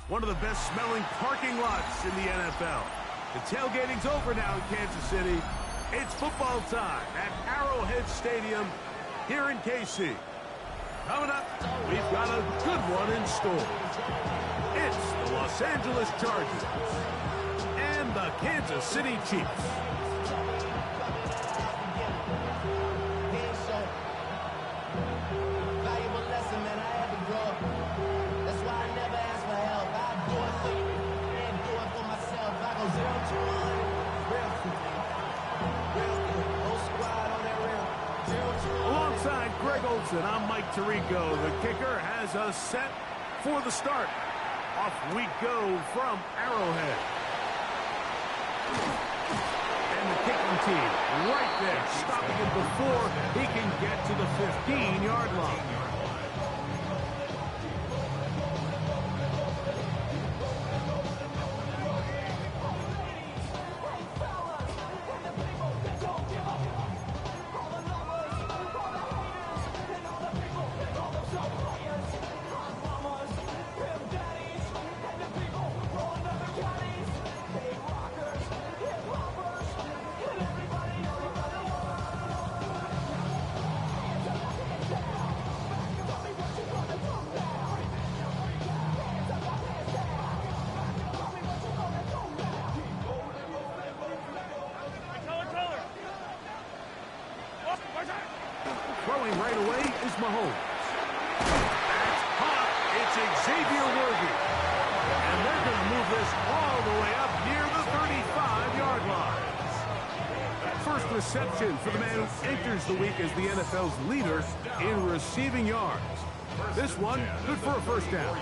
one of the best-smelling parking lots in the NFL. The tailgating's over now in Kansas City. It's football time at Arrowhead Stadium here in KC. Coming up, we've got a good one in store. It's the Los Angeles Chargers and the Kansas City Chiefs. Alongside Greg Olsen, I'm Mike Tirico. The kicker has us set for the start. Off we go from Arrowhead. And the kicking team right there, stopping it before he can get to the 15-yard line. Throwing right away is Mahomes. That's hot. It's Xavier Worthy. And they're going to move this all the way up near the 35-yard line. First reception for the man who enters the week as the NFL's leader in receiving yards. This one, good for a first down.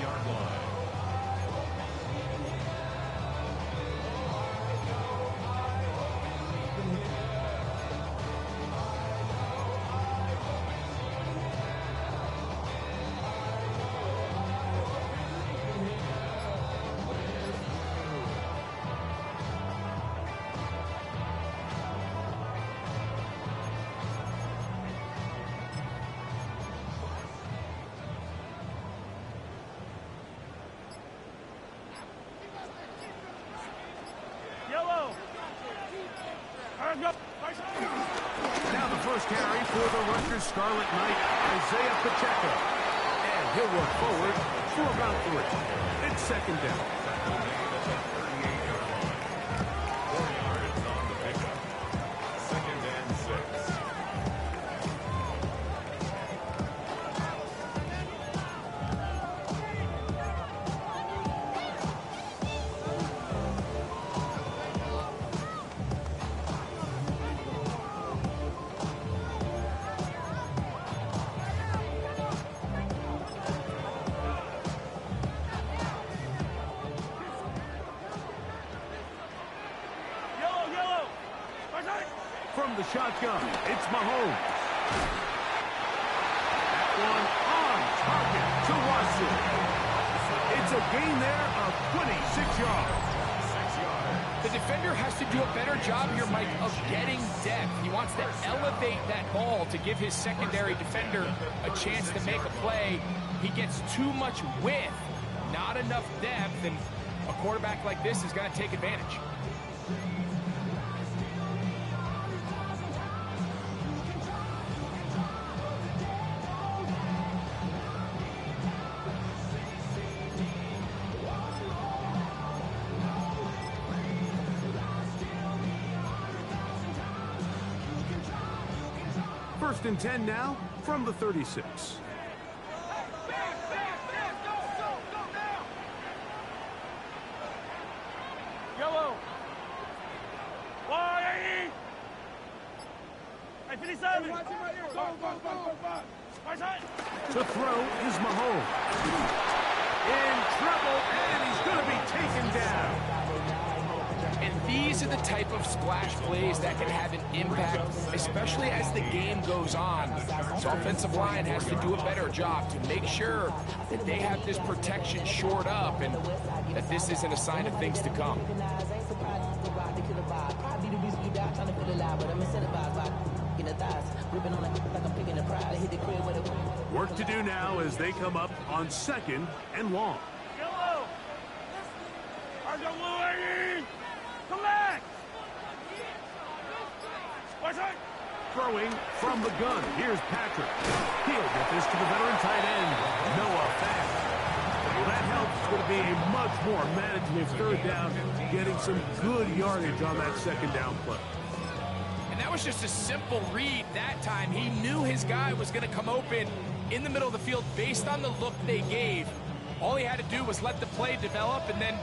Now the first carry for the Rutgers Scarlet Knight, Isaiah Pacheco. And he'll work forward for about 3. It's second down. From the shotgun, it's Mahomes. That one on target to Watson. It's a gain there of 26 yards. The defender has to do a better job here, Mike, of getting depth. He wants to elevate that ball to give his secondary defender a chance to make a play. He gets too much width, not enough depth, and a quarterback like this is going to take advantage. First and 10 now from the 36. Yellow. The throw is Mahomes. In trouble, and he's going to be taken down. And these are the type of splash plays that can have an impact, especially as the game goes on. So offensive line has to do a better job to make sure that they have this protection shored up and that this isn't a sign of things to come. Work to do now as they come up on 2nd and long. Collect! Throwing from the gun. Here's Patrick. He'll get this to the veteran tight end, Noah Fant. Well, that helps. It's going to be a much more manageable third down, getting some good yardage on that second down play. And that was just a simple read that time. He knew his guy was going to come open in the middle of the field based on the look they gave. All he had to do was let the play develop and then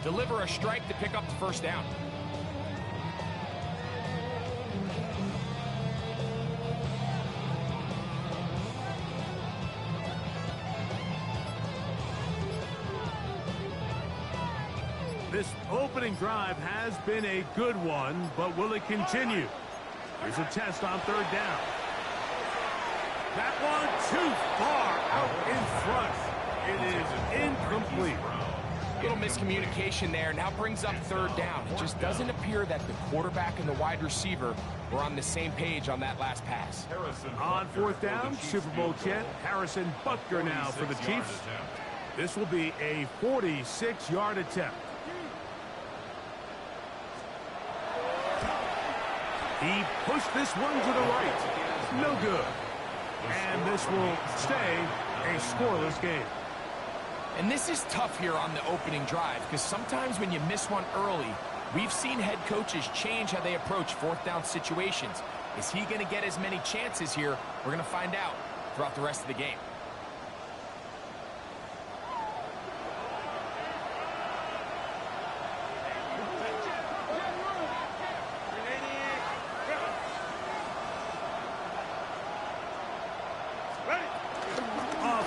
deliver a strike to pick up the first down. This opening drive has been a good one, but will it continue? Here's a test on third down. That one too far out in front. It is incomplete. Little miscommunication there. Now brings up third down. It just doesn't appear that the quarterback and the wide receiver were on the same page on that last pass. On fourth down, Super Bowl champ Harrison Butker now for the Chiefs. This will be a 46-yard attempt. He pushed this one to the right. No good. And this will stay a scoreless game. And this is tough here on the opening drive because sometimes when you miss one early, we've seen head coaches change how they approach fourth down situations. Is he going to get as many chances here? We're going to find out throughout the rest of the game.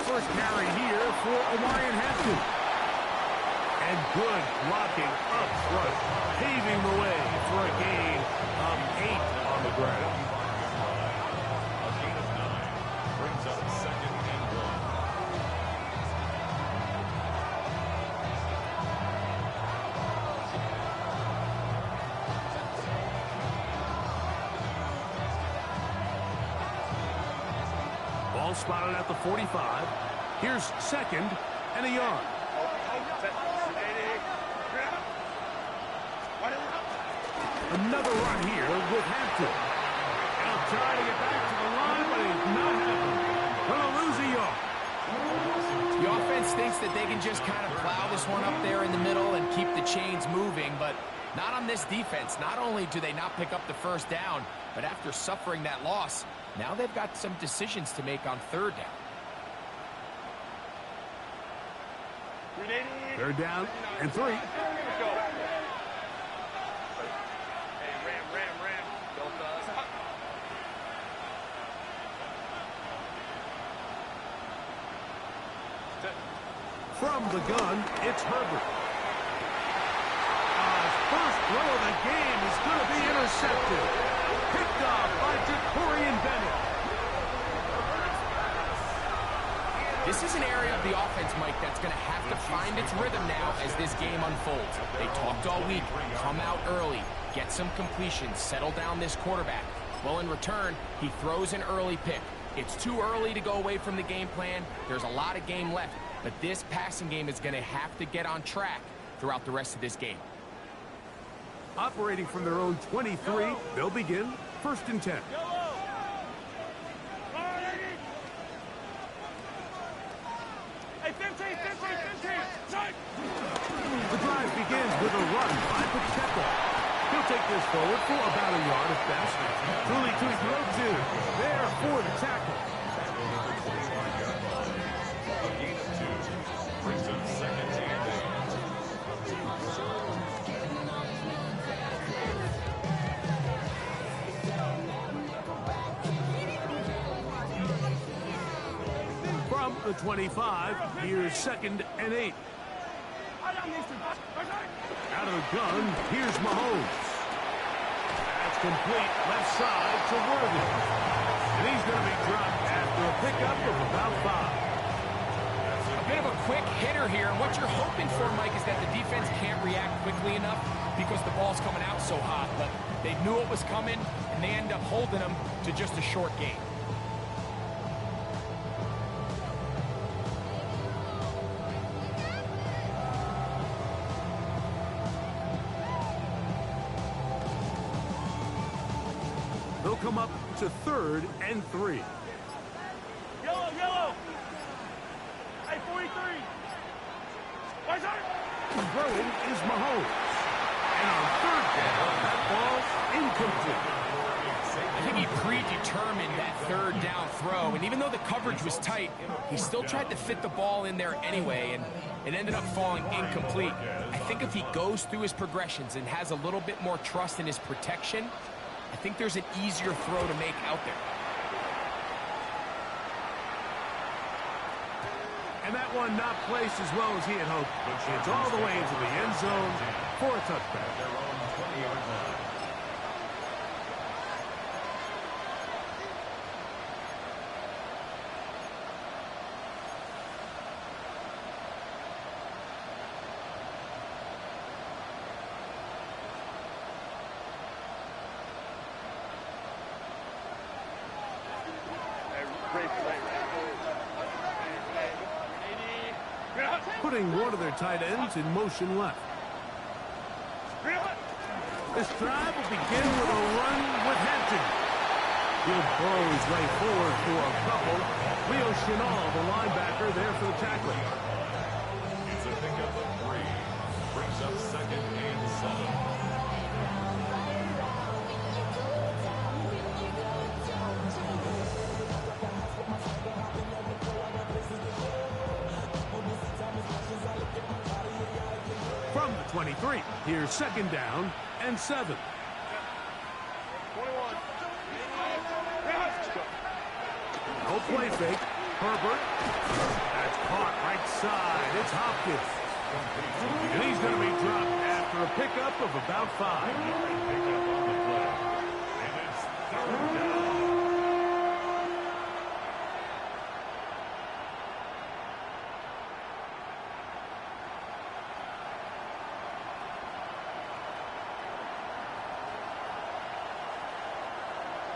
First carry here for Omarion Hampton. And good blocking up front, paving the way for a gain of 8 on the ground. A gain of 9 brings up second and goal. Ball spotted at the 45. Here's second and a yard. Another run here with Hampton. Now trying to get back to the line, but he's not happening. Going to lose a yard. The offense thinks that they can just kind of plow this one up there in the middle and keep the chains moving, but not on this defense. Not only do they not pick up the first down, but after suffering that loss, now they've got some decisions to make on third down. Third down and 3. From the gun, it's Herbert. First throw of the game is going to be intercepted. Picked off by Jacorian Bennett. This is an area of the offense, Mike, that's going to have to find its rhythm now as this game unfolds. They talked all week, come out early, get some completions, settle down this quarterback. Well, in return, he throws an early pick. It's too early to go away from the game plan. There's a lot of game left, but this passing game is going to have to get on track throughout the rest of this game. Operating from their own 23, they'll begin first and 10. The drive begins with a run by Pacheco. He'll take this forward for about a yard at best. Truly to throw to. There for the tackle. A gain of 2 brings up second and 8. From the 25, here's second and 8. Out of the gun, here's Mahomes. That's complete left side to Worthy. And he's going to be dropped after a pickup of about 5. A bit of a quick hitter here. And what you're hoping for, Mike, is that the defense can't react quickly enough because the ball's coming out so hot. But they knew it was coming, and they end up holding them to just a short game. will come up to 3rd and 3. Yellow, yellow. Hey, 43. What's that? Throwing is Mahomes. And on 3rd down, that ball's incomplete. I think he predetermined that 3rd down throw, and even though the coverage was tight, he still tried to fit the ball in there anyway, and it ended up falling incomplete. I think if he goes through his progressions and has a little bit more trust in his protection, I think there's an easier throw to make out there. And that one not placed as well as he had hoped. It's all the way into the end zone for a touchback. Their own 20-yard line. Putting one of their tight ends in motion left. This drive will begin with a run with Hampton. He'll blow his way forward for a couple. Leo Chenal, the linebacker, there for the tackling. It's a pickup of 3. Brings up 2nd and 7. From the 23, here's 2nd down and 7. 21. No play fake. Herbert. That's caught right side. It's Hopkins. And he's going to be dropped after a pickup of about 5. Pickup on the play. And it's 3rd down.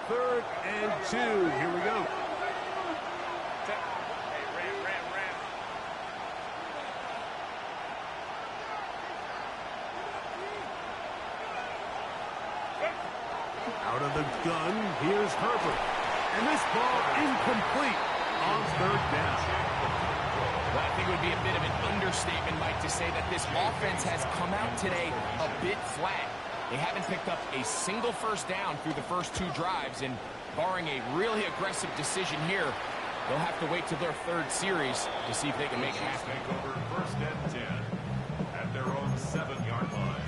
Third and 2. Here we go. Hey, ram. Out of the gun, here's Herbert. And this ball incomplete on 3rd down. Well, I think it would be a bit of an understatement, Mike, to say that this offense has come out today a bit flat. They haven't picked up a single 1st down through the first 2 drives, and barring a really aggressive decision here, they'll have to wait till their 3rd series to see if they can make it happen. Take over 1st and 10 at their own 7-yard line.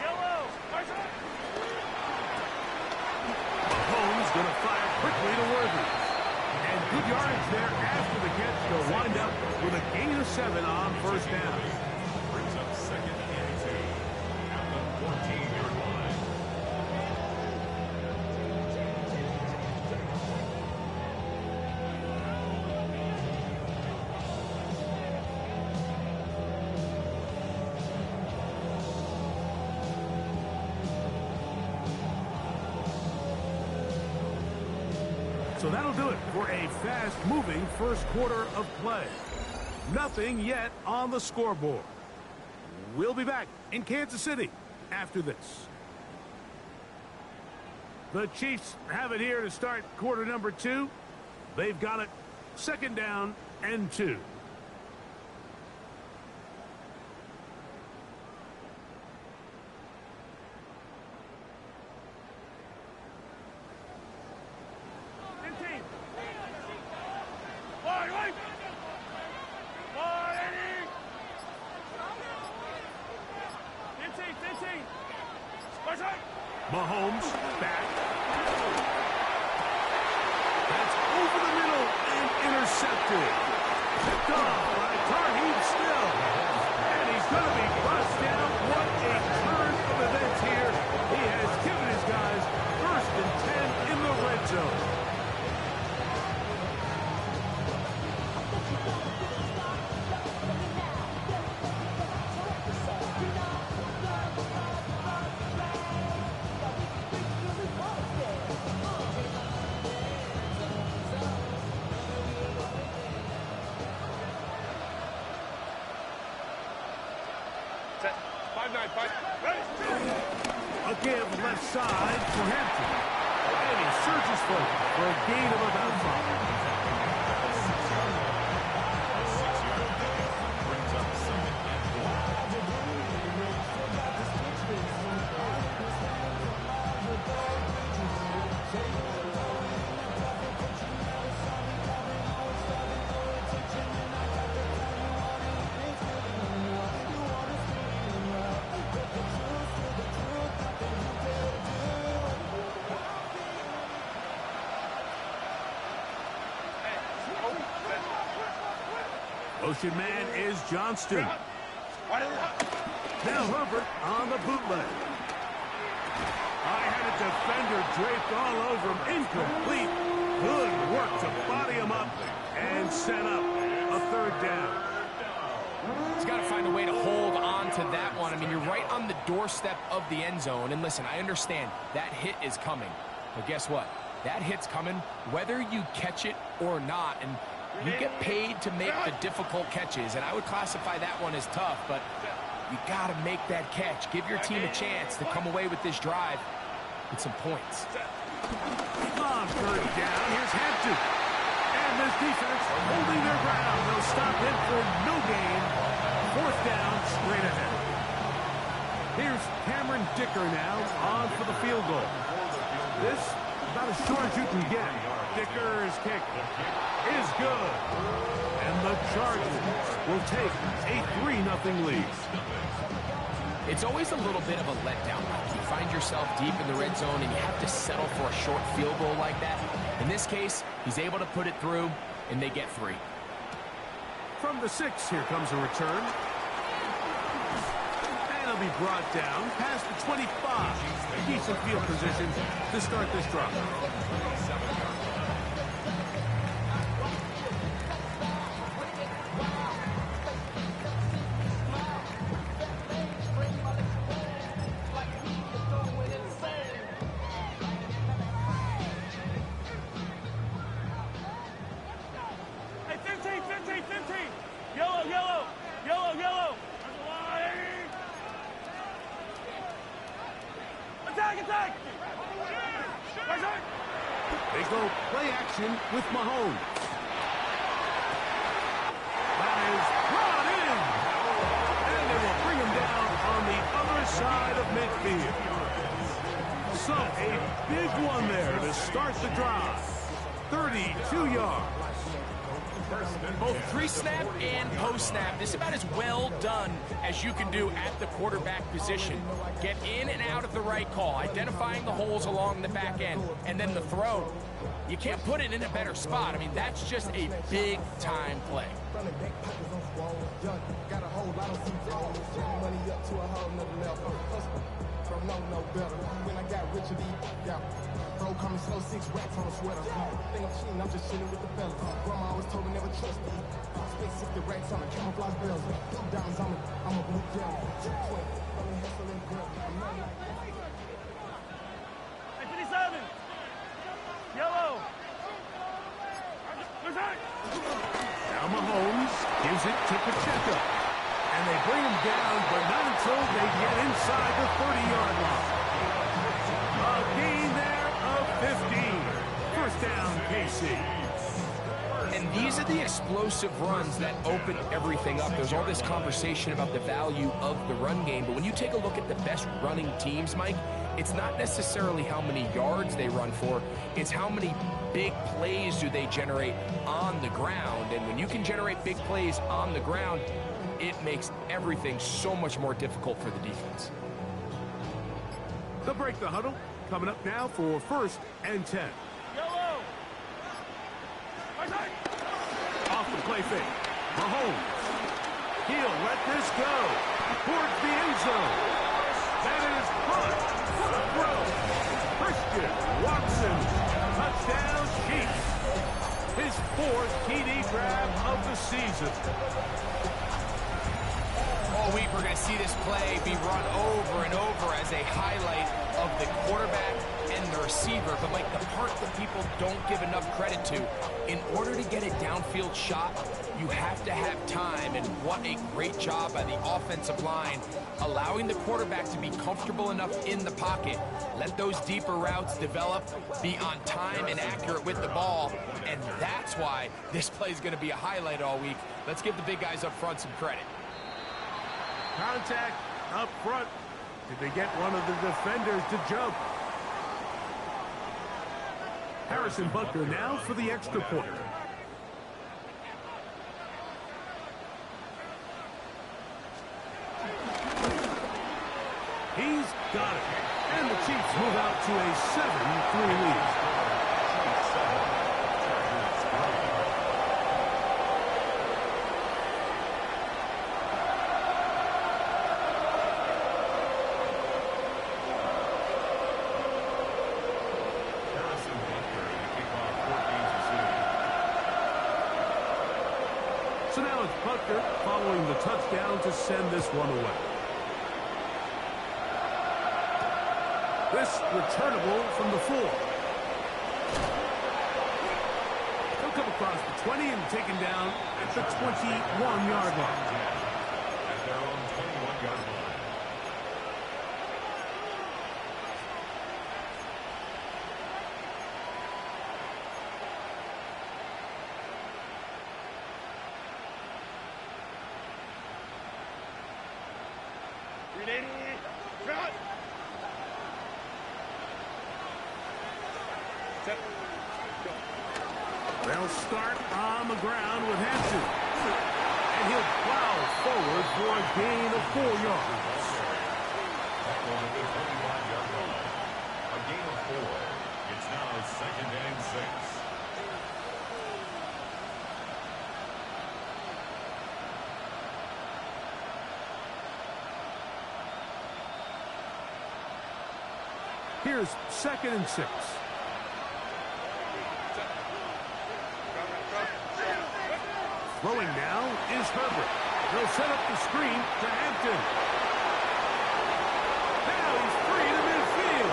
Yellow. What's that? Mahomes going to fire quickly to Worthy. And good yardage there after the catch. They'll wind up with a gain of 7 on 1st down. Brings up 2nd and 2 at the 14-yard line. So that'll do it for a fast-moving first quarter of play. Nothing yet on the scoreboard. We'll be back in Kansas City after this. The Chiefs have it here to start quarter number 2. They've got it 2nd down and 2. Mahomes back. That's over the middle and intercepted. Picked off by Tarheed Still. And he's going to be bust down. What a turn of events here. He has given his guys 1st and 10 in the red zone. Set. 5-9, 5. Ready. A give left side for Hampton. And he surges forward for a gain of about 5. Brings up 2nd and 4. Motion man is Johnston. Now Herbert on the bootleg. I had a defender draped all over him. Incomplete. Good work to body him up and set up a 3rd down. He's got to find a way to hold on to that one. I mean, you're right on the doorstep of the end zone. And listen, I understand that hit is coming. But guess what? That hit's coming whether you catch it or not. And you get paid to make the difficult catches. And I would classify that one as tough, but you got to make that catch. Give your team a chance to come away with this drive with some points. On 3rd down, here's Hampton. And this defense holding their ground. They'll stop him for no gain. 4th down, straight ahead. Here's Cameron Dicker now on for the field goal. This, about as short as you can get. Dicker's kick is good. And the Chargers will take a 3-0 lead. It's always a little bit of a letdown. You find yourself deep in the red zone and you have to settle for a short field goal like that. In this case, he's able to put it through, and they get 3. From the 6, here comes a return. And he'll be brought down past the 25. Decent field position to start this drive. Hey, 15, 15, 15. Yellow, yellow, yellow, yellow. Attack, attack. They go play action with Mahomes. That is brought in. And they will bring him down on the other side of midfield. So a big one there to start the drive. 32 yards. Both pre-snap and post-snap, this is about as well done as you can do at the quarterback position. Get in and out of the right call, identifying the holes along the back end, and then the throw. You can't put it in a better spot. I mean, that's just a big-time play. Bro, coming slow, 6 racks on a sweater. Think I'm cheating, I'm just chilling with the fellas. Grandma always told me never trust me. Spent 60 racks on me, camouflage bells. Blue diamonds on me, I'm a blue devil. Hey, 57. Yellow. Now Mahomes gives it to Pacheco. And they bring him down, but not until they get inside the 30-yard line. A gain there of 15. 1st down, KC. And these are the explosive runs that open everything up. There's all this conversation about the value of the run game, but when you take a look at the best running teams, Mike, it's not necessarily how many yards they run for, it's how many big plays do they generate on the ground. And when you can generate big plays on the ground, it makes everything so much more difficult for the defense. They'll break the huddle. Coming up now for 1st and 10. Yellow. Off the play fake. Mahomes. He'll let this go towards the end zone. That is caught. What a throw. Christian Watson. Touchdown Chiefs. His 4th TD grab of the season. All week we're going to see this play be run over and over as a highlight of the quarterback and the receiver. But Mike, the part that people don't give enough credit to, in order to get a downfield shot, you have to have time. And what a great job by the offensive line, allowing the quarterback to be comfortable enough in the pocket, let those deeper routes develop, be on time and accurate with the ball. And that's why this play is going to be a highlight all week. Let's give the big guys up front some credit. Contact up front. Did they get one of the defenders to jump? Harrison Butker now for the extra point. He's got it. And the Chiefs move out to a 7-3 lead. So now it's Butker following the touchdown to send this one away. This returnable from the 4. He'll come across the 20 and taken down at the 21-yard line. At their own 21-yard line. They'll start on the ground with Hanson. And he'll plow forward for a gain of 4 yards. On the 25-yard line. A gain of 4. It's now 2nd and 6. Here's 2nd and 6. Throwing now is Herbert. They'll set up the screen to Hampton. Now he's free to midfield.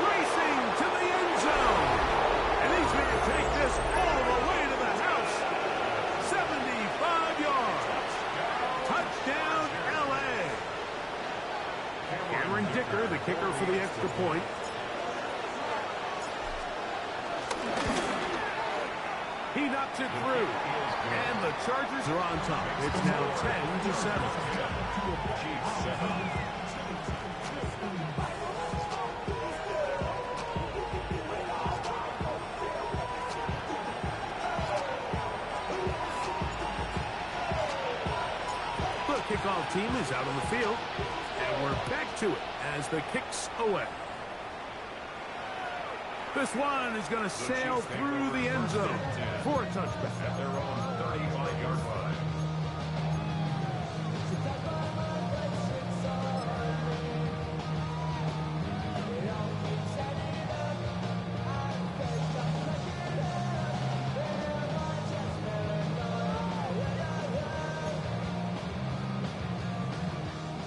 Racing to the end zone. And he's going to take this all the way to the house. 75 yards. Touchdown, L.A. Cameron Dicker, the kicker for the extra point. He knocks it through. And the Chargers are on top. It's now 10-7. Chiefs 7. The kickoff team is out on the field. And we're back to it as the kick's away. This one is going to sail through the end zone for a touchback. At their own 35-yard line.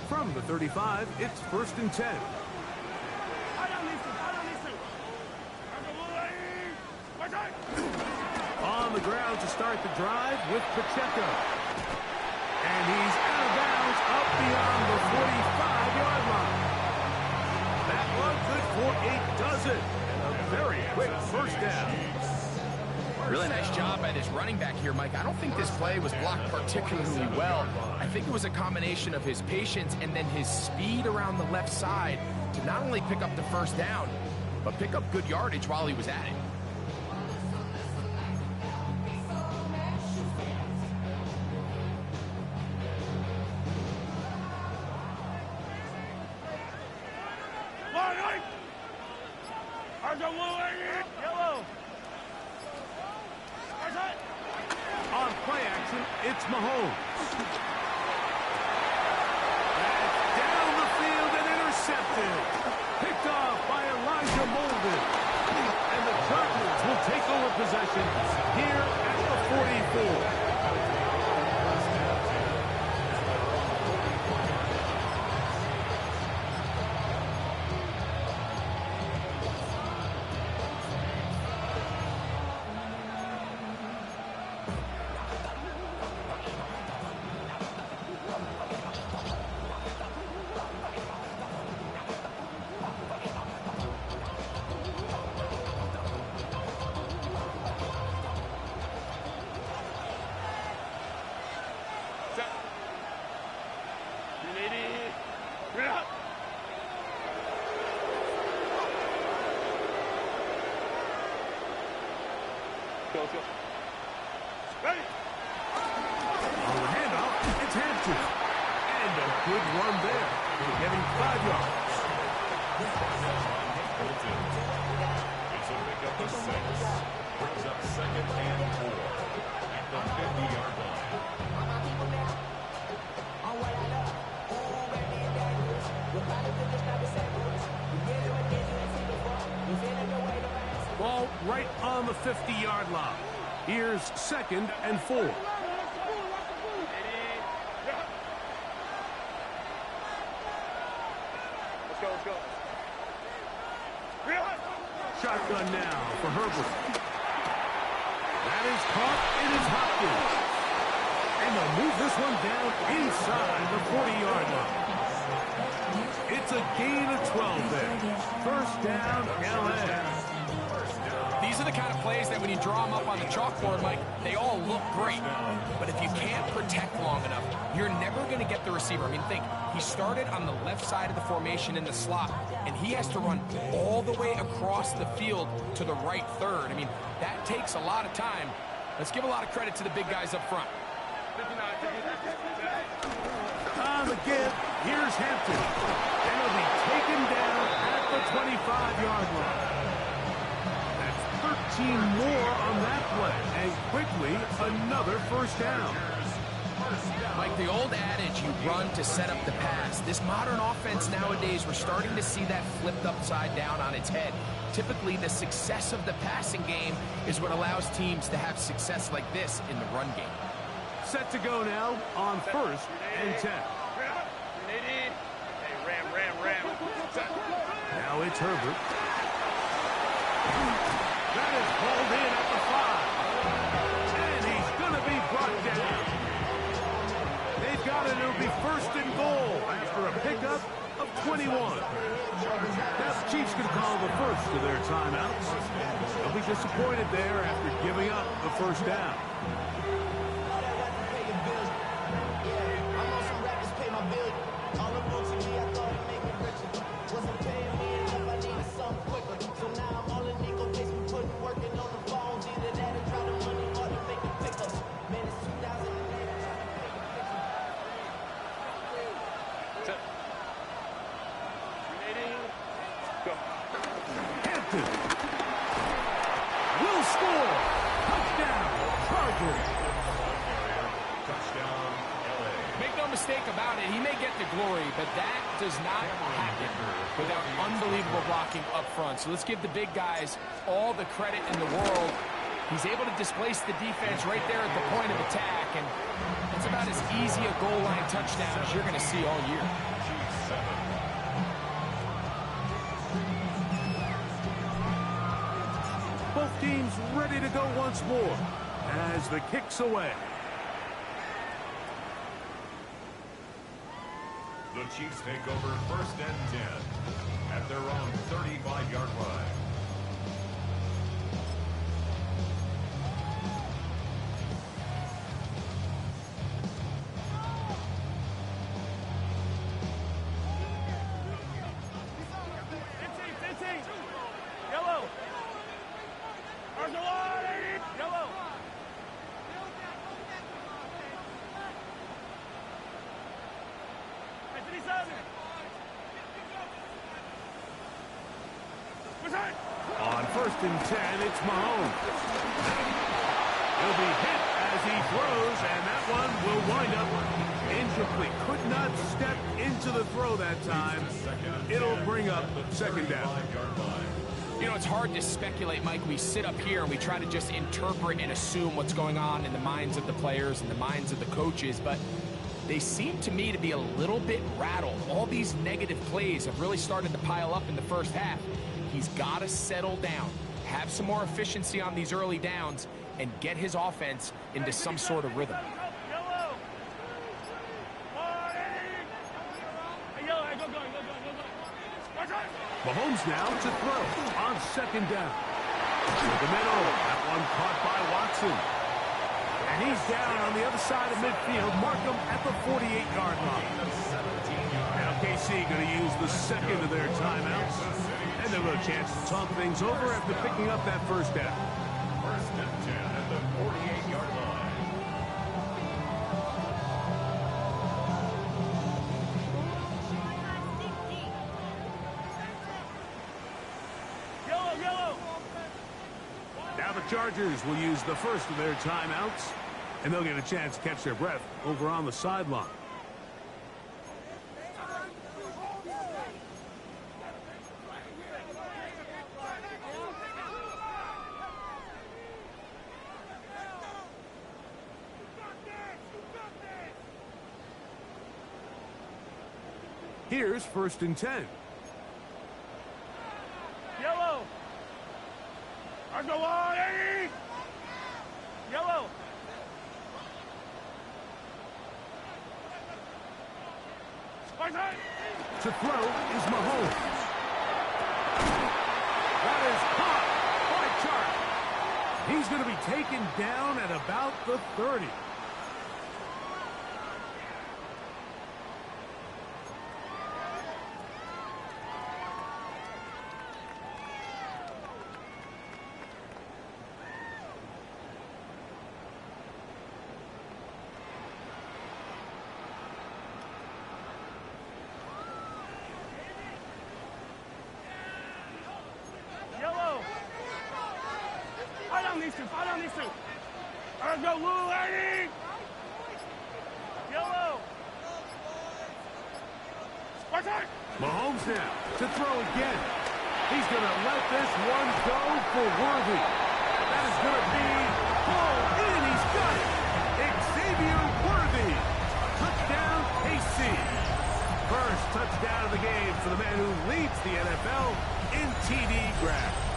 From the 35, it's 1st and 10. On the ground to start the drive with Pacheco. And he's out of bounds up beyond the 45-yard line. That one good for a dozen. And a very quick first down. Really nice job by this running back here, Mike. I don't think this play was blocked particularly well. I think it was a combination of his patience and then his speed around the left side to not only pick up the first down, but pick up good yardage while he was at it. Yellow. Mahomes. That's down the field and intercepted. Picked off by Elijah Molden. And the Cardinals will take over possession here at the 44. Ready? On the handoff, it's Hampton. And a good run there. Getting 5 yards. It's a pickup of 6. Brings up 2nd and 4 at the 50-yard line. Ball right on the 50-yard line. Here's 2nd and 4. Let's go. Shotgun now for Herbert. That is caught. It is Hopkins. And they'll move this one down inside the 40-yard line. It's a gain of 12 there. First down, LA. These are the kind of plays that when you draw them up on the chalkboard, Mike, they all look great. But if you can't protect long enough, you're never going to get the receiver. I mean, think, he started on the left side of the formation in the slot, and he has to run all the way across the field to the right third. I mean, that takes a lot of time. Let's give a lot of credit to the big guys up front. Again, here's Hampton. And he'll be taken down at the 25-yard line. That's 13 more on that play. And quickly, another first down. Like the old adage, you run to set up the pass. This modern offense nowadays, we're starting to see that flipped upside down on its head. Typically, the success of the passing game is what allows teams to have success like this in the run game. Set to go now on 1st and 10. Hey, ram. Now it's Herbert. That is pulled in at the 5. And he's going to be brought down. They've got it. It'll be 1st and goal after a pickup of 21. Now the Chiefs can call the first of their timeouts. They'll be disappointed there after giving up the first down. Will score. Touchdown, Chargers. Touchdown, LA. Make no mistake about it, he may get the glory, but that does not happen without unbelievable blocking up front. So let's give the big guys all the credit in the world. He's able to displace the defense right there at the point of attack, and it's about as easy a goal line touchdown as you're going to see all year. Both teams ready to go once more as the kick's away. The Chiefs take over 1st and 10 at their own 35-yard line. Yellow. Yellow. On 1st and 10, it's Mahomes. He'll be hit as he throws, and that one will wind up incomplete. Could not step into the throw that time. It'll bring up second down. You know, it's hard to speculate, Mike. We sit up here and we try to just interpret and assume what's going on in the minds of the players and the minds of the coaches, but they seem to me to be a little bit rattled. All these negative plays have really started to pile up in the first half. He's got to settle down, have some more efficiency on these early downs, and get his offense into some sort of rhythm. Mahomes now to throw on second down. To the middle. That one caught by Watson. And he's down on the other side of midfield. Mark him at the 48-yard line. Now KC going to use the second of their timeouts. And they'll have a chance to talk things over after picking up that first down. First and 10 at the 48-yard line. Now the Chargers will use the first of their timeouts, and they'll get a chance to catch their breath over on the sideline. Here's first and 10. Yellow. I go on, Eddie. Yellow. To throw is Mahomes. That is caught by Chark. He's going to be taken down at about the 30. Follow these two. Let's go, Lou, Eddie. Yellow. Mahomes now to throw again. He's going to let this one go for Worthy. That is going to be pulled in. He's got it. Xavier Worthy. Touchdown, KC. First touchdown of the game for the man who leads the NFL in TD grabs.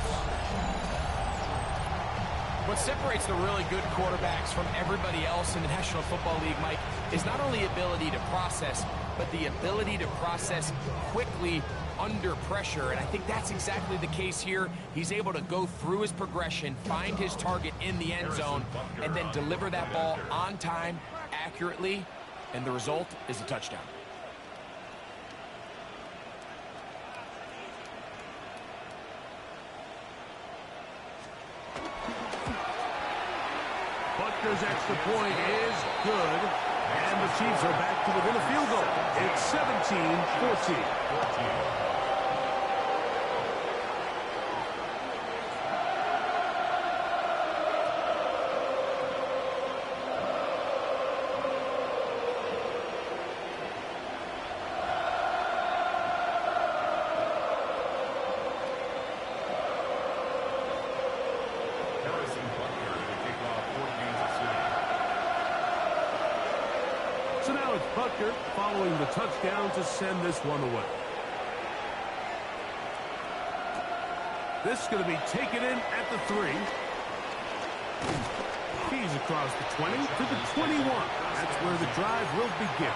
What separates the really good quarterbacks from everybody else in the National Football League, Mike, is not only ability to process, but the ability to process quickly under pressure. And I think that's exactly the case here. He's able to go through his progression, find his target in the end zone, and then deliver that ball on time, accurately, and the result is a touchdown. Butker's extra point is good, and the Chiefs are back to within a field goal. It's 17-14. So now it's Butker following the touchdown to send this one away. This is going to be taken in at the 3. He's across the 20 to the 21. That's where the drive will begin.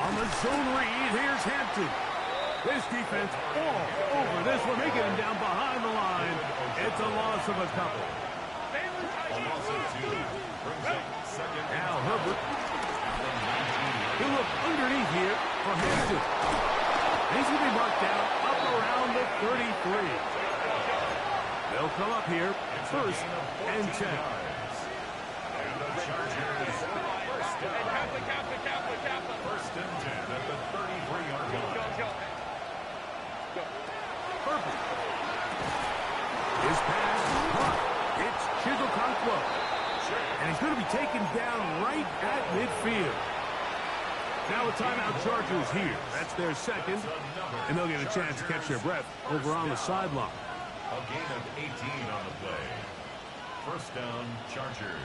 On the zone read, here's Hampton. This defense all over this one. They get him down behind the line. It's a loss of a couple. A loss of 2 brings up second. Now Herbert. He'll look underneath here for Hampton. He's going to be marked down up around the 33. They'll come up here first and 10. And the Chargers first down. First and 10 at the 33-yard line. Herbert. His pass caught. It's Chizokonkwo. And he's going to be taken down right at midfield. Now a timeout Chargers here. That's their second. And they'll get a chance to catch their breath over on the sideline. A gain of 18 on the play. First down, Chargers.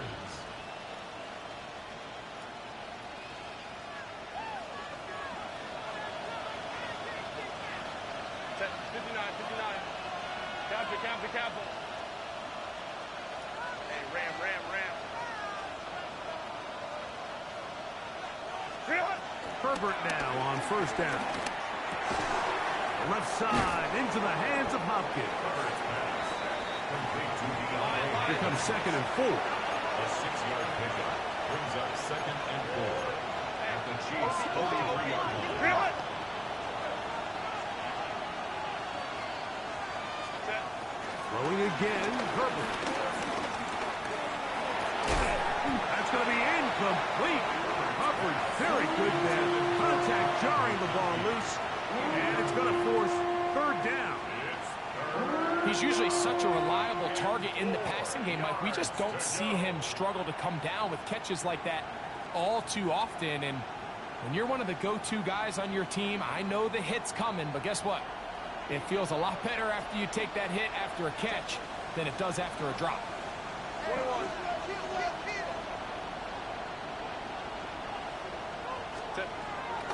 Careful. Hey, ram. Herbert now on first down. Left side into the hands of Hopkins. Here comes second and 4. A 6-yard pickup brings up second and 4 at the Chiefs' 33-yard line. Throwing again, Herbert. That's going to be incomplete. Hubbard, very good there. Contact jarring the ball loose. And it's going to force third down. He's usually such a reliable target in the passing game, Mike. We just don't see him struggle to come down with catches like that all too often. And when you're one of the go-to guys on your team, I know the hit's coming, but guess what? It feels a lot better after you take that hit after a catch than it does after a drop. 21.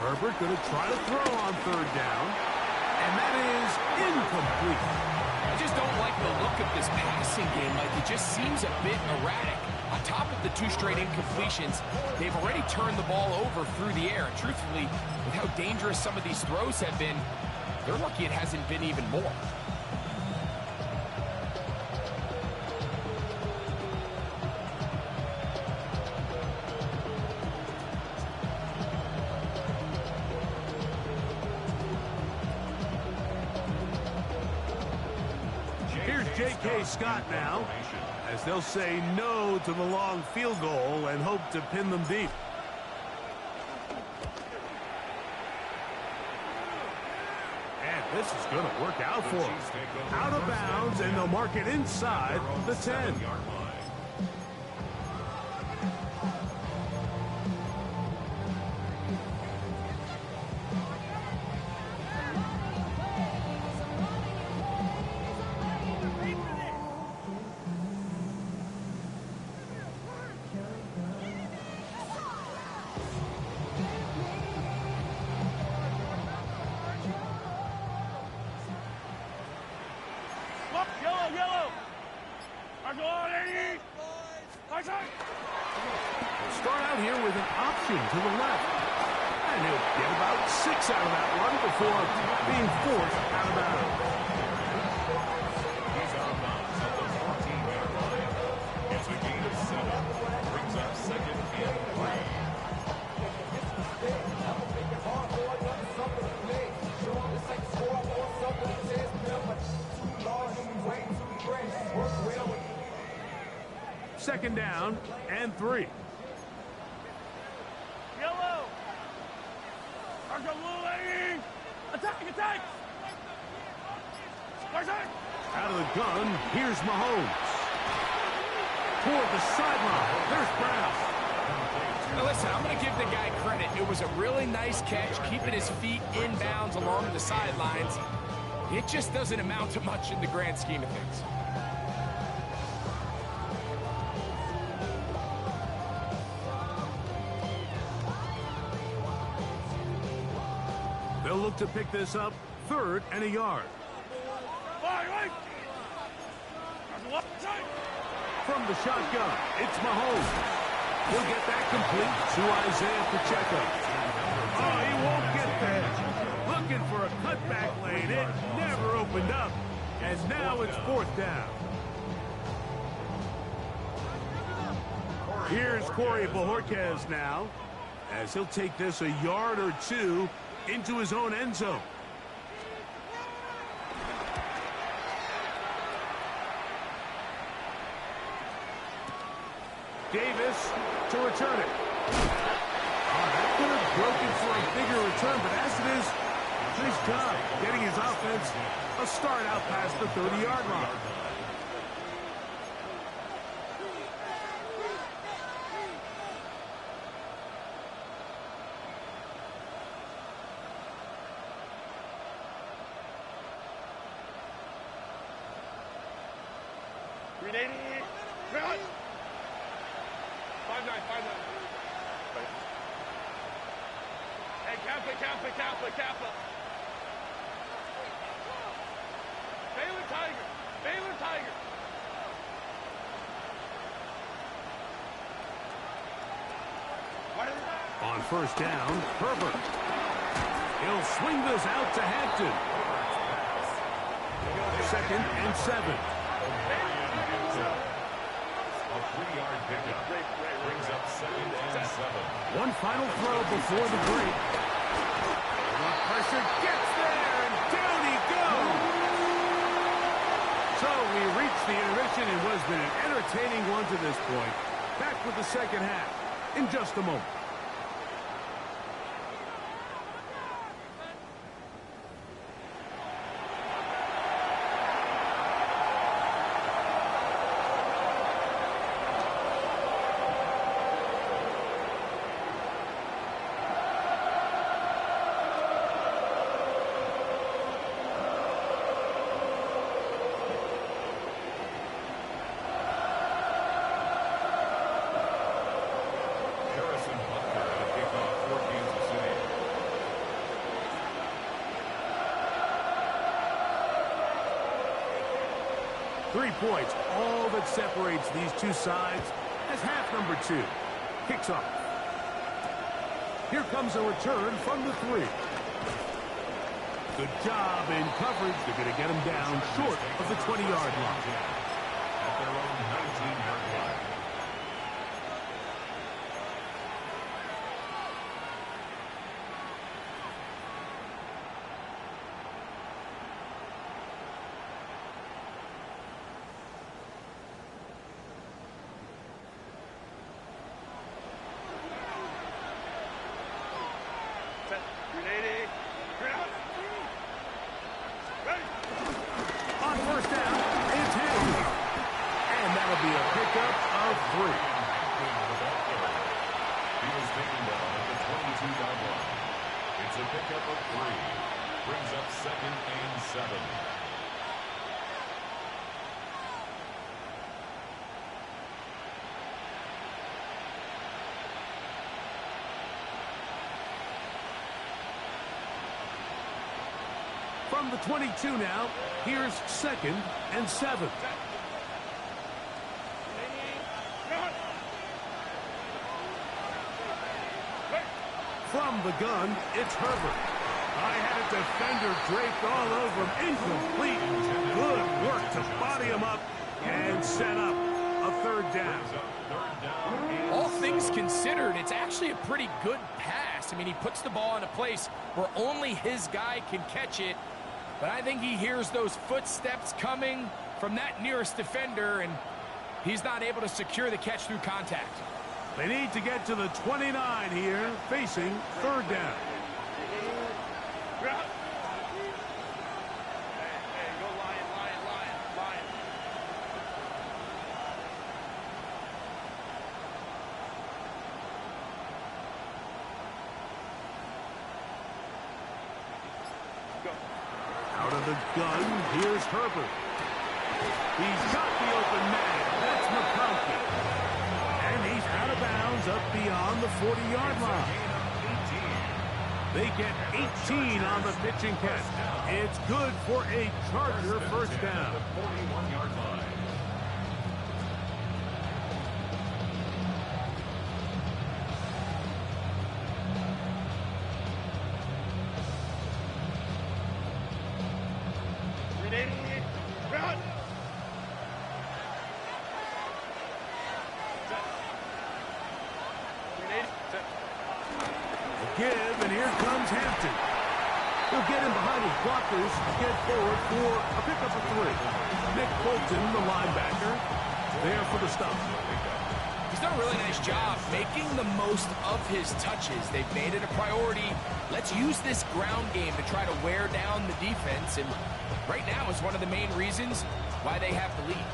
Herbert going to try to throw on third down. And that is incomplete. I just don't like the look of this passing game. Like, it just seems a bit erratic. On top of the 2 straight incompletions, they've already turned the ball over through the air. And truthfully, with how dangerous some of these throws have been, they're lucky it hasn't been even more. Here's J.K. Scott now, as they'll say no to the long field goal and hope to pin them deep. This is going to work out for them. Out of bounds, and they'll mark it inside the 10. Start out here with an option to the left. And he'll get about 6 out of that one before being forced out of bounds. He's out of bounds at the 14-yard line. It's a gain of 7. Brings up second and 3. Second down and 3. Yellow. Attack. Out of the gun, here's Mahomes. Toward the sideline, there's Brown. Now listen, I'm going to give the guy credit. It was a really nice catch, keeping his feet in bounds along the sidelines. It just doesn't amount to much in the grand scheme of things. They'll look to pick this up, 3rd and a yard. From the shotgun, it's Mahomes. He'll get that complete to Isaiah Pacheco. Oh, he won't get there. Looking for a cutback lane. It never opened up. And now it's 4th down. Here's Corey Bojorquez now, as he'll take this a yard or two into his own end zone. Davis to return it. That could have broken for a bigger return, but as it is, nice job getting his offense a start out past the 30-yard line. Kappa. Baylor Tiger. Baylor Tiger. On first down, Herbert. He'll swing this out to Hampton. 2nd and 7. A 3-yard pickup. Brings up 2nd and 7. One final throw before the break. Pressure gets there, and down he goes. So we reach the intermission in what has been an entertaining one to this point. Back with the second half in just a moment. points, all that separates these two sides as half number 2 kicks off. Here comes a return from the 3. Good job in coverage. They're going to get him down short of the 20-yard line. At their own 19-yard line. On first down, it's him. And that'll be a pickup of 3. He was taken down at the 22-yard line. It's a pickup of 3. Brings up 2nd and 7. From the 22 now, here's 2nd and 7. From the gun, it's Herbert. I had a defender draped all over him. Incomplete. Good work to body him up and set up a 3rd down. All things considered, it's actually a pretty good pass. I mean, he puts the ball in a place where only his guy can catch it. But I think he hears those footsteps coming from that nearest defender, and he's not able to secure the catch through contact. They need to get to the 29 here, facing 3rd down. Out of the gun, here's Herbert. He's got the open man. That's McConkey. And he's out of bounds up beyond the 40-yard line. They get 18 on the pitch and catch. It's good for a Charger first down. 41-yard line. give, and here comes Hampton. He'll get in behind his blockers, get forward for a pickup of 3. Nick Bolton, the linebacker, there for the stop. He's done a really nice job making the most of his touches. They've made it a priority. Let's use this ground game to try to wear down the defense, and right now is one of the main reasons why they have the lead.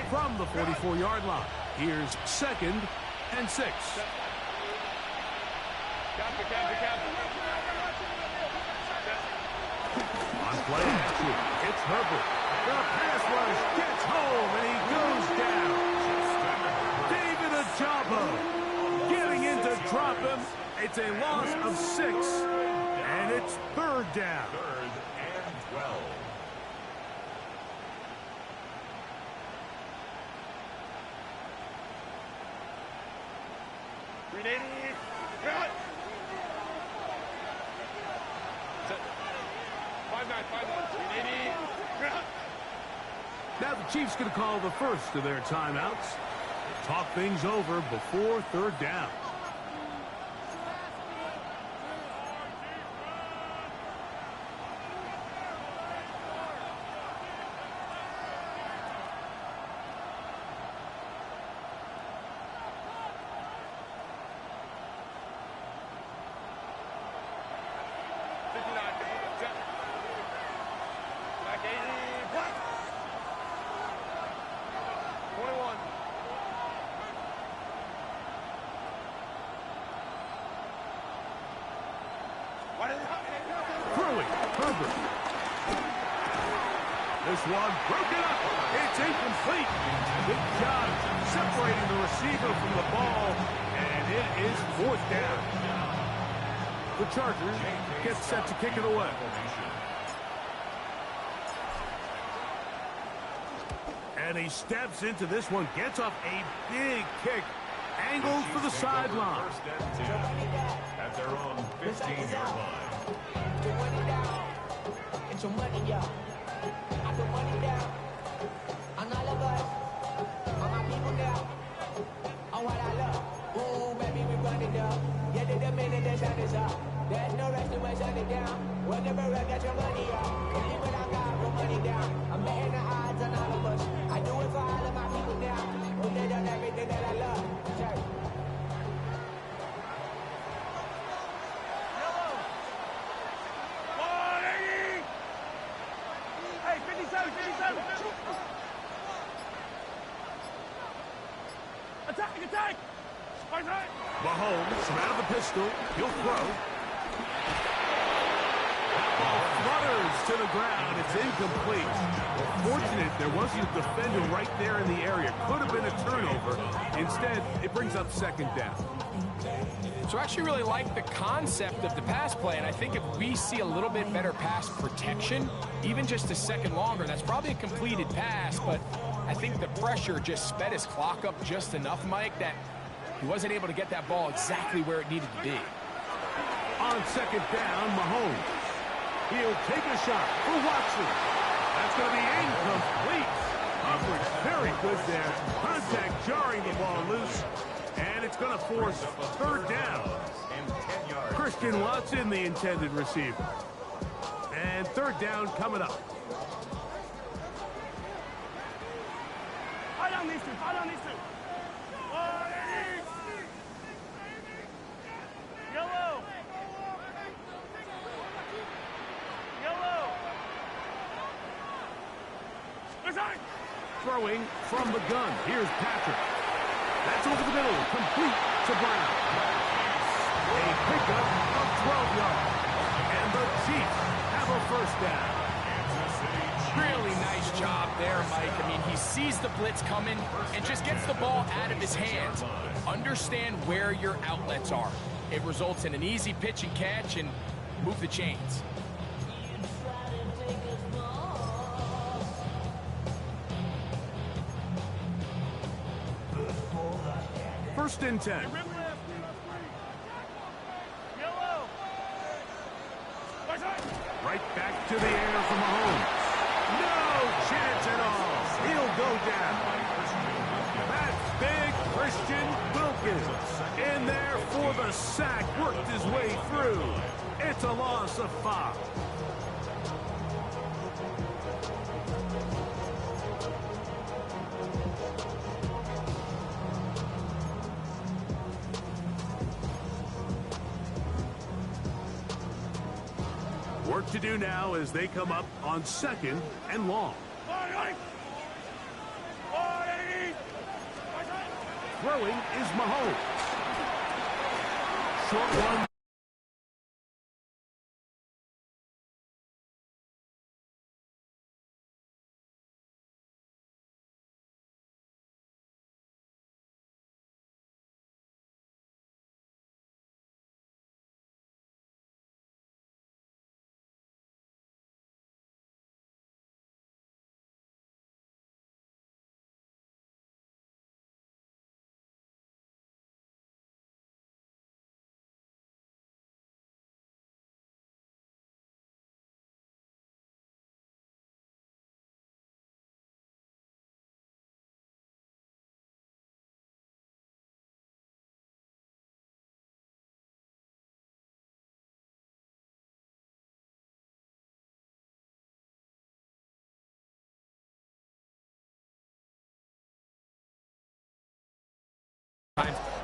From the 44-yard line, here's 2nd and 6. On play action, it's Herbert. The pass rush gets home, and he goes down. David Ojabo getting in to drop him. It's a loss of 6, and it's 3rd down. 3rd and 12. Now the Chiefs going to call the first of their timeouts. Talk things over before 3rd down. Throwing, Herbert. This one broken up. It's incomplete. Good job separating the receiver from the ball, and it is 4th down. The Chargers get set to kick it away. And he steps into this one, gets off a big kick, angled for the sideline. 1st and 10 at their own 15-yard line. It's your money, y'all. I put money down on all of us, on my people now, on what I love. Ooh, baby, we run it up. Yeah, the minute the sun is up. There's no rest when shut it down. Whenever I get your money up, believe what I got, put money down. I'm betting the odds on all of us. I do it for all of my people now. Who they done everything that I love. Church. Attack! Mahomes out of the pistol. He'll throw. That ball flutters to the ground. It's incomplete. Fortunate there wasn't a defender right there in the area. Could have been a turnover. Instead, it brings up 2nd down. So I actually really like the concept of the pass play, and I think if we see a little bit better pass protection, even just a second longer, that's probably a completed pass, but I think the pressure just sped his clock up just enough, Mike, that he wasn't able to get that ball exactly where it needed to be. On 2nd down, Mahomes. He'll take a shot for Watson. That's going to be incomplete. Coverage very good there. Contact jarring the ball loose. And it's going to force 3rd down. Christian Watson, the intended receiver. And 3rd down coming up. Fall on these two. Yellow. Throwing from the gun. Here's Patrick. That's over the middle. Complete to Brown. A pickup of 12 yards. And the Chiefs have a 1st down. Really nice job there, Mike. I mean, he sees the blitz coming and just gets the ball out of his hands. Understand where your outlets are. It results in an easy pitch and catch and move the chains. 1st and 10. Right back to the air for Mahomes. No chance at all. He'll go down. That's big. Christian Wilkins in there for the sack. Worked his way through. It's a loss of 5. Work to do now as they come up on 2nd and long. Throwing is Mahomes. Short one.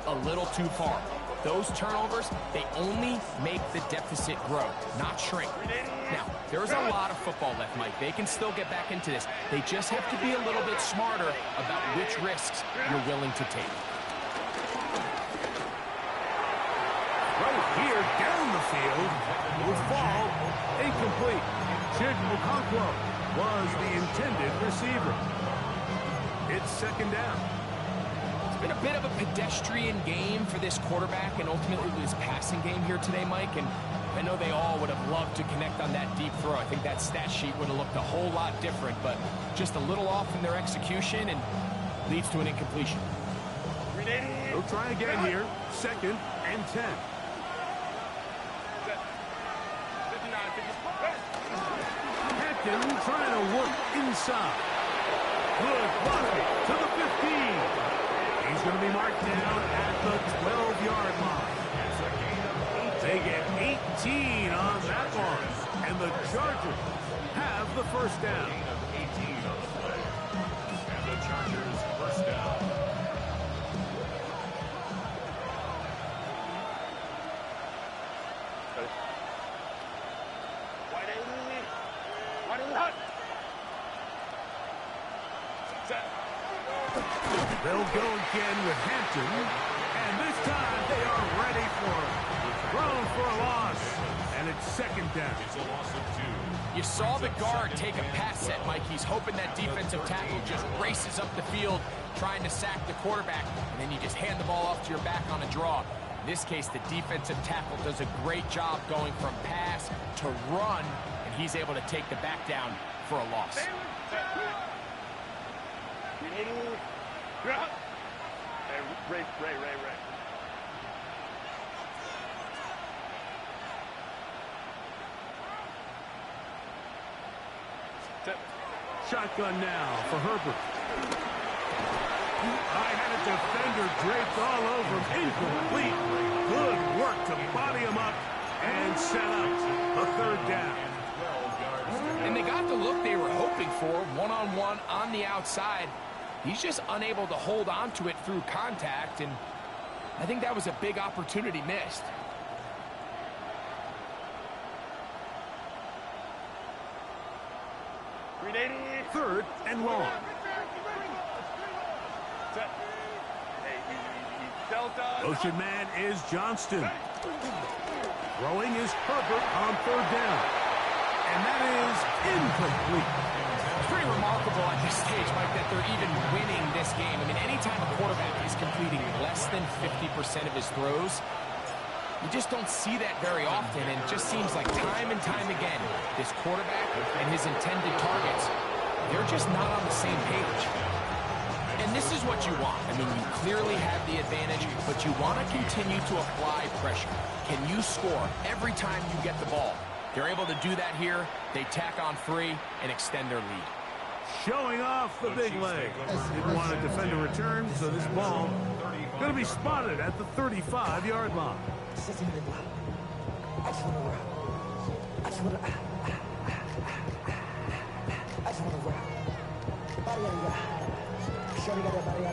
A little too far. Those turnovers, they only make the deficit grow, not shrink. Now, there's a lot of football left, Mike. They can still get back into this. They just have to be a little bit smarter about which risks you're willing to take. Right here, down the field, will fall incomplete. Chig Okonkwo was the intended receiver. It's 2nd down. It's been a bit of a pedestrian game for this quarterback and ultimately his passing game here today, Mike. And I know they all would have loved to connect on that deep throw. I think that stat sheet would have looked a whole lot different, but just a little off in their execution and leads to an incompletion. They'll try again here. 2nd and 10. Hampton trying to work inside. Good blocking to the 15. He's going to be marked down at the 12-yard line. They get 18 on that one. And the Chargers have the 1st down. 18 on the play. And the Chargers 1st down. They'll go again with Hampton, and this time they are ready for it. Thrown for a loss, and it's 2nd down. It's a loss of 2. You saw the guard take a pass set, Mike. He's hoping that defensive tackle just races up the field, trying to sack the quarterback, and then you just hand the ball off to your back on a draw. In this case, the defensive tackle does a great job going from pass to run, and he's able to take the back down for a loss. Ray. Shotgun now for Herbert. I had a defender draped all over him. Incomplete. Good work to body him up and set up a 3rd down. And they got the look they were hoping for, one-on-one on the outside. He's just unable to hold on to it through contact, and I think that was a big opportunity missed. Third and long. Motion man is Johnston. Throwing is Herbert on 3rd down. And that is incomplete. It's pretty remarkable at this stage, Mike, that they're even winning this game. I mean, anytime a quarterback is completing less than 50% of his throws, you just don't see that very often, and it just seems like time and time again, this quarterback and his intended targets, they're just not on the same page. And this is what you want. I mean, you clearly have the advantage, but you want to continue to apply pressure. Can you score every time you get the ball? They're able to do that here. They tack on 3 and extend their lead. showing off the big leg. Didn't want to defend a return, so this ball going to be spotted at the 35-yard line. Shorty got that body,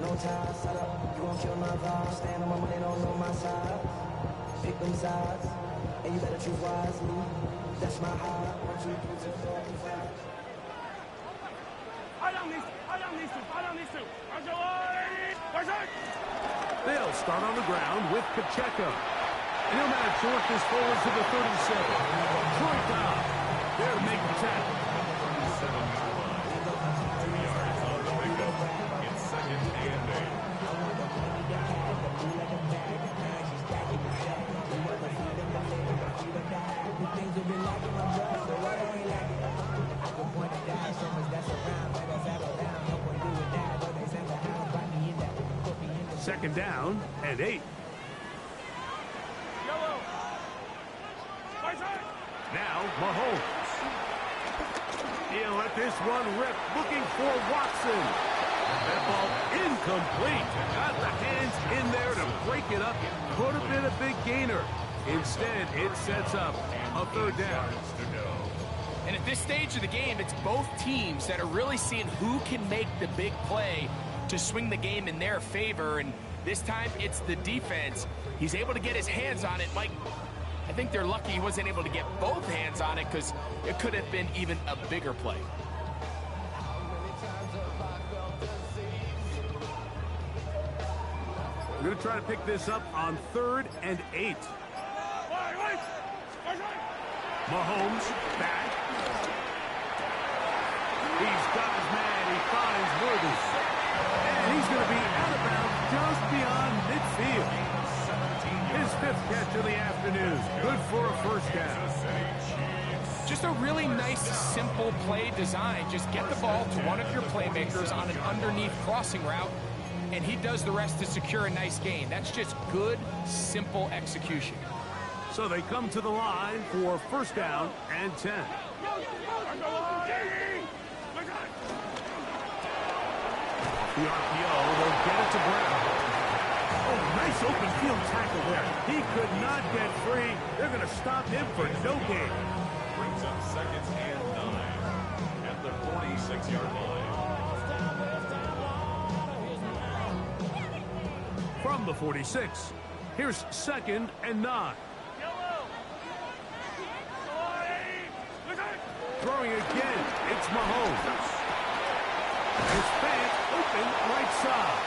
no time, set up, you gon' kill my vibe. Stand on my money, don't know my side. Pick them sides, and you better choose wisely. That's my high. 1, 2, 3, 4, 5. I don't need to. They'll start on the ground with Pacheco. And he'll manage to work this forward to the 37. Troy Cobb there to make the tackle. 2 yards on the pickup. It's 2nd and 8. Second down and 8. Yellow. Now Mahomes. He'll let this one rip, looking for Watson. That ball incomplete. Got the hands in there to break it up. Could have been a big gainer. Instead, it sets up a 3rd down. And at this stage of the game, it's both teams that are really seeing who can make the big play to swing the game in their favor. And this time, it's the defense. He's able to get his hands on it. Mike, I think they're lucky he wasn't able to get both hands on it because it could have been even a bigger play. We're going to try to pick this up on 3rd and 8. Mahomes back. He's got his man. He finds Worthy. And he's going to be out of bounds just beyond midfield. His 5th catch of the afternoon. Good for a 1st down. Just a really nice, simple play design. Just get the ball to one of your playmakers on an underneath crossing route, and he does the rest to secure a nice gain. That's just good, simple execution. So they come to the line for 1st down and 10. The RPO, they'll get it to Brown. Oh, nice open field tackle there. He could not get free. They're going to stop him for no gain. Brings up 2nd and 9 at the 46-yard line. From the 46, here's 2nd and 9. Throwing again, it's Mahomes. His fans open right side.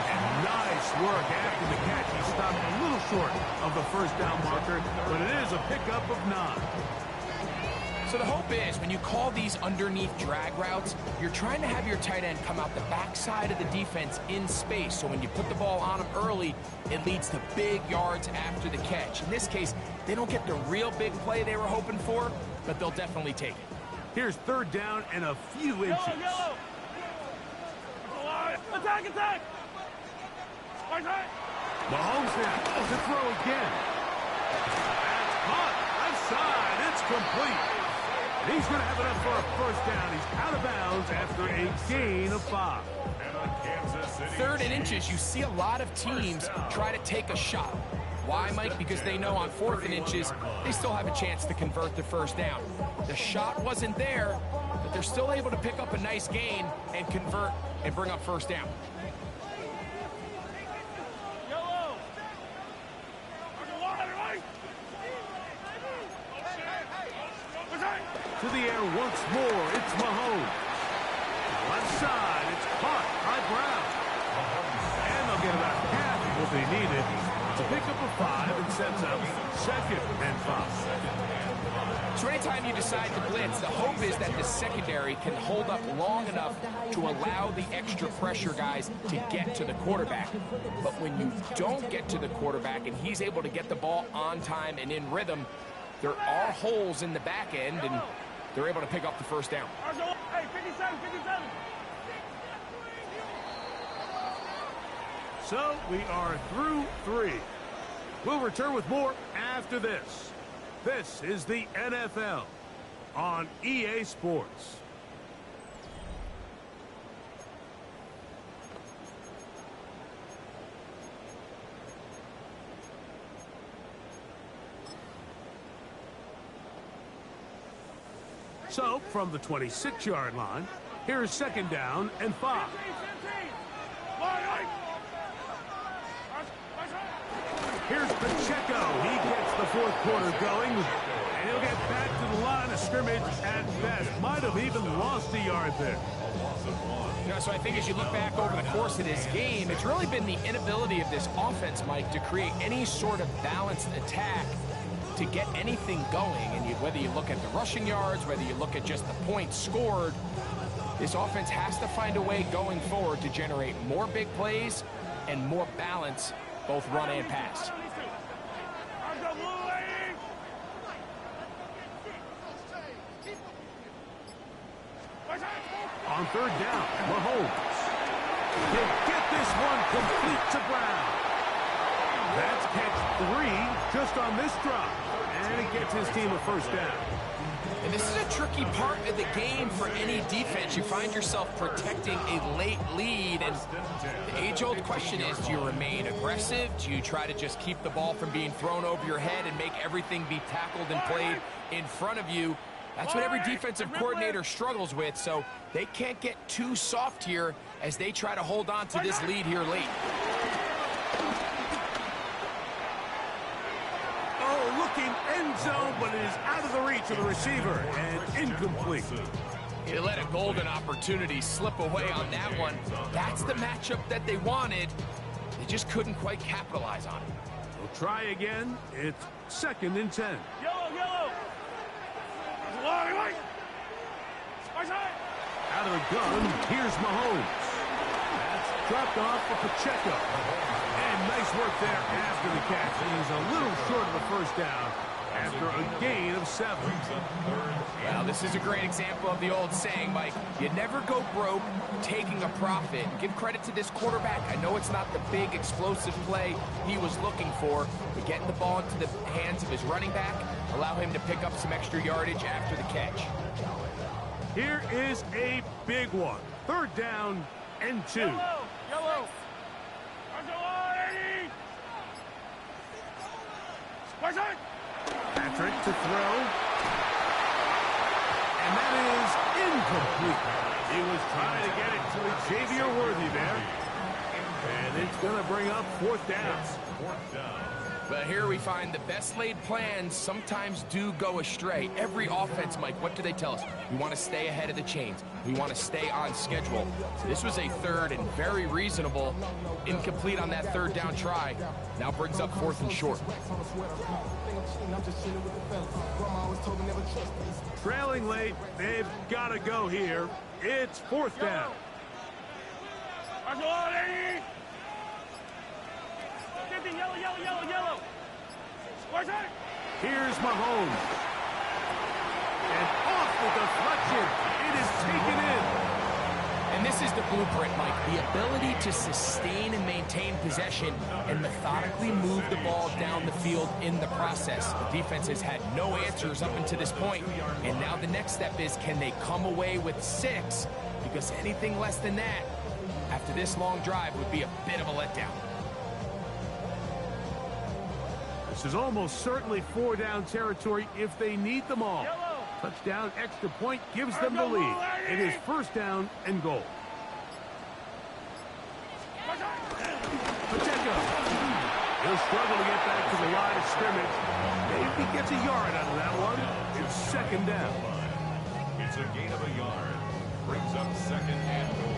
And nice work after the catch. He stopped a little short of the 1st down marker, but it is a pickup of 9. So the hope is when you call these underneath drag routes, you're trying to have your tight end come out the backside of the defense in space. So when you put the ball on him early, it leads to big yards after the catch. In this case, they don't get the real big play they were hoping for, but they'll definitely take it. Here's 3rd down and a few inches. Yellow. Attack. Mahomes now to throw again. That's caught. Outside. It's complete. He's going to have enough for a 1st down. He's out of bounds after a gain of 5. 3rd and inches, you see a lot of teams try to take a shot. Why, Mike? Because they know on 4th and inches, they still have a chance to convert the 1st down. The shot wasn't there, but they're still able to pick up a nice gain and convert and bring up 1st down. Yellow. To the air once more, it's Mahomes. Left side, it's caught by Brown. And they'll get about half of what they needed to pick up a 5 and sets up 2nd and 5. So anytime you decide to blitz, the hope is that the secondary can hold up long enough to allow the extra pressure guys to get to the quarterback. But when you don't get to the quarterback and he's able to get the ball on time and in rhythm, there are holes in the back end, and they're able to pick up the 1st down. Hey, 57. So we are through 3. We'll return with more after this. This is the NFL. on EA Sports. So, from the 26-yard line, here's 2nd down and 5. Here's Pacheco. He gets the 4th quarter going, and he'll get back to the line of scrimmage at best. Might have even lost a yard there. So I think as you look back over the course of this game, it's really been the inability of this offense, Mike, to create any sort of balanced attack to get anything going. And whether you look at the rushing yards, whether you look at just the points scored, this offense has to find a way going forward to generate more big plays and more balance, both run and pass. On 3rd down, Mahomes. He'll get this one complete to Brown. That's catch 3 just on this drive. And it gets his team a 1st down. And this is a tricky part of the game for any defense. You find yourself protecting a late lead, and the age-old question is, do you remain aggressive? Do you try to just keep the ball from being thrown over your head and make everything be tackled and played in front of you? That's what every defensive coordinator struggles with, so they can't get too soft here as they try to hold on to this lead here late. Looking end zone, but it is out of the reach of the receiver and incomplete. They let a golden opportunity slip away on that one. That's the matchup that they wanted. They just couldn't quite capitalize on it. We'll try again. It's 2nd and 10. Yellow. Out of the gun, here's Mahomes. That's dropped off for Pacheco. And nice work there after the catch. He's a little short of the 1st down after a gain of 7. Well, this is a great example of the old saying, Mike. You never go broke taking a profit. Give credit to this quarterback. I know it's not the big explosive play he was looking for, but getting the ball into the hands of his running back, allow him to pick up some extra yardage after the catch. Here is a big one. 3rd down and 2. Yellow. Patrick to throw. And that is incomplete. He was trying to get it to Xavier Worthy there. And it's going to bring up 4th down. But here we find the best laid plans sometimes do go astray. Every offense, Mike, what do they tell us? We want to stay ahead of the chains. We want to stay on schedule. This was a 3rd and very reasonable, incomplete on that 3rd down try. Now brings up 4th and short. Trailing late, they've got to go here. It's 4th down. Yellow. Here's Mahomes. And off the deflection. It is taken in. And this is the blueprint, Mike. The ability to sustain and maintain possession and methodically move the ball down the field in the process. The defense has had no answers up until this point. And now the next step is, can they come away with 6? Because anything less than that, after this long drive, would be a bit of a letdown. This is almost certainly 4-down territory if they need them all. Touchdown, extra point gives them the lead. It is 1st down and goal. Pacheco. He'll struggle to get back to the line of scrimmage. Maybe gets a yard out of that one. It's 2nd down. It's a gain of a yard. Brings up 2nd and goal.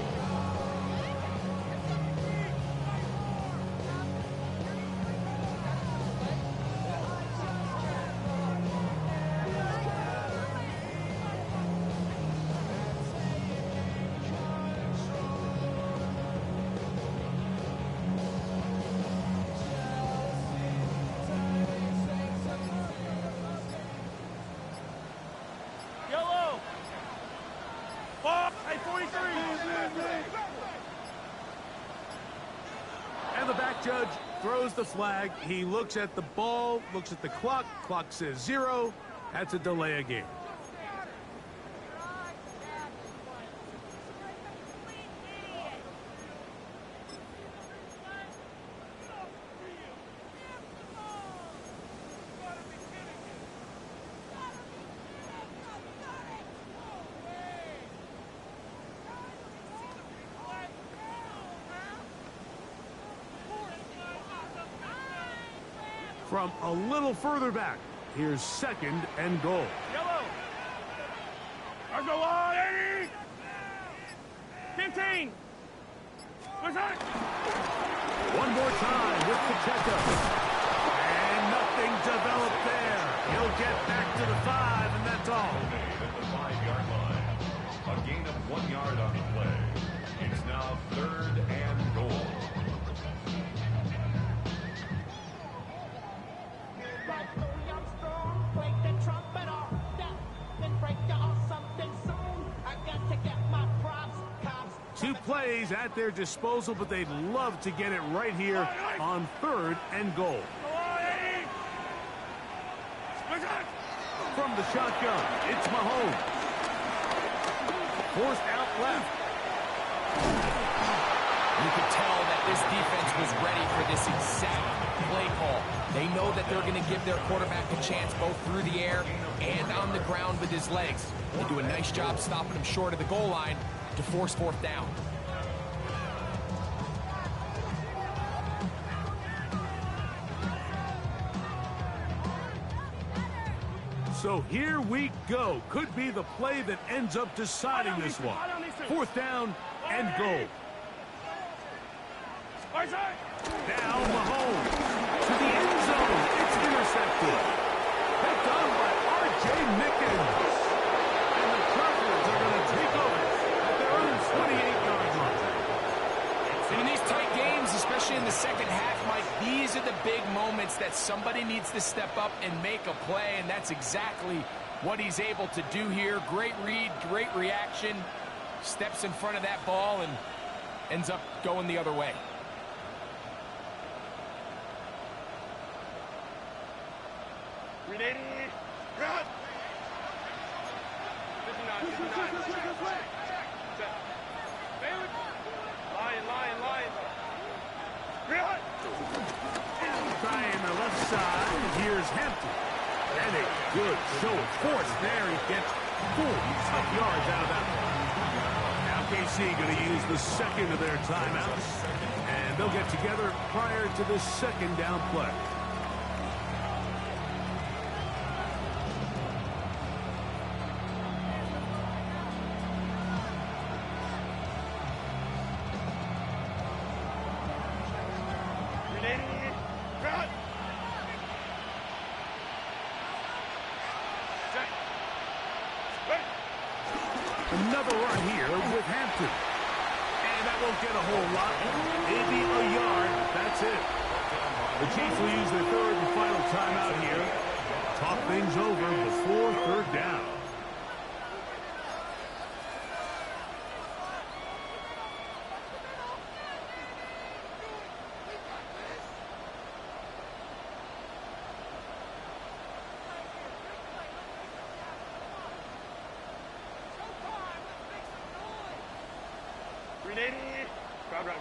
And the back judge throws the flag. He looks at the ball, looks at the clock. Clock says 0. That's a delay of game. From a little further back, here's 2nd and goal. Yellow. Let's go on, 80. 15. What's that? One more time with Pacheco. And nothing developed there. He'll get back to the 5, and that's all. At the 5-yard line. A gain of 1 yard on the play. It's now 3rd and goal. Two plays at their disposal, but they'd love to get it right here on 3rd and goal. From the shotgun, it's Mahomes. Forced out left. You could tell that this defense was ready for this exact play call. They know that they're going to give their quarterback a chance both through the air and on the ground with his legs. They do a nice job stopping him short of the goal line to force 4th down. So here we go. Could be the play that ends up deciding this one. 4th down and goal. Now Mahomes to the end zone. It's intercepted. Picked on by R.J. Mickens. And the Chargers are going to take over at their own 28-yard line. In these tight games, especially in the second half, Mike, these are the big moments that somebody needs to step up and make a play, and that's exactly what he's able to do here. Great read, great reaction, steps in front of that ball and ends up going the other way. Ready? Run! 59. Set. Lion. Run! Trying the left side. Here's Hampton. And a good show of force there. He gets 4 tough yards out of that one. Now KC going to use the 2nd of their timeouts. And they'll get together prior to the 2nd down play. Another run here with Hampton. And that won't get a whole lot. Maybe a yard. That's it. The Chiefs will use their 3rd and final timeout here. Talk things over before 3rd down.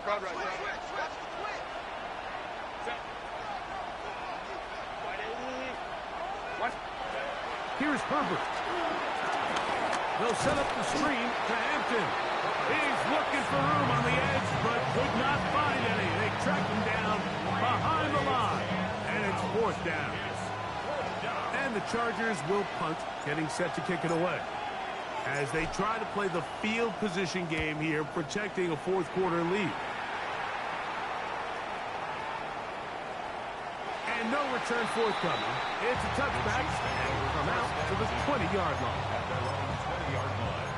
Crowd run. Set. What? Here's Herbert. They'll set up the screen to Hampton. He's looking for room on the edge, but could not find any. They track him down behind the line, and it's 4th down. And the Chargers will punt, getting set to kick it away, as they try to play the field position game here, protecting a 4th quarter lead. And no return forthcoming. It's a touchback, and will come out to the 20-yard line. At their own 20-yard line.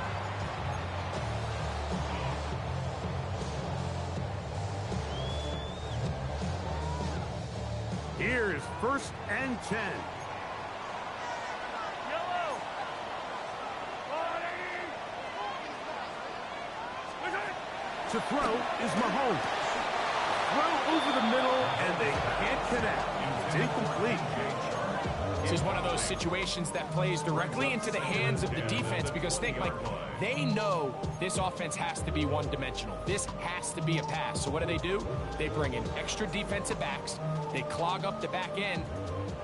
Here is 1st and 10. Yellow. To throw is Mahomes. Throw over the middle, and they can't connect. It's incomplete. This is one of those situations that plays directly into the hands of the defense, because think, like, they know this offense has to be one-dimensional. This has to be a pass. So what do? They bring in extra defensive backs. They clog up the back end.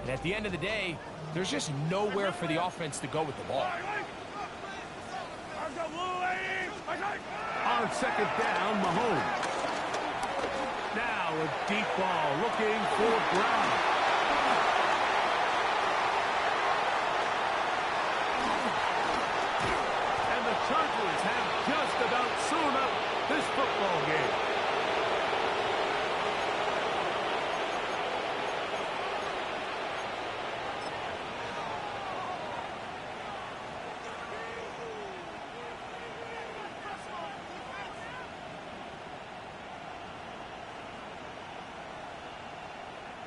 And at the end of the day, there's just nowhere for the offense to go with the ball. On 2nd down, Mahomes. Now a deep ball looking for Brown.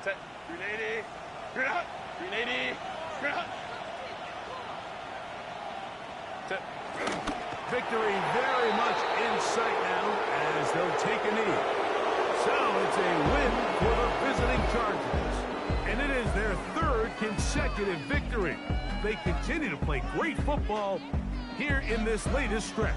Set. 380. Straight out. 380. Straight out. Set. Victory very much in sight now as they'll take a knee. So it's a win for the visiting Chargers. And it is their third consecutive victory. They continue to play great football here in this latest stretch.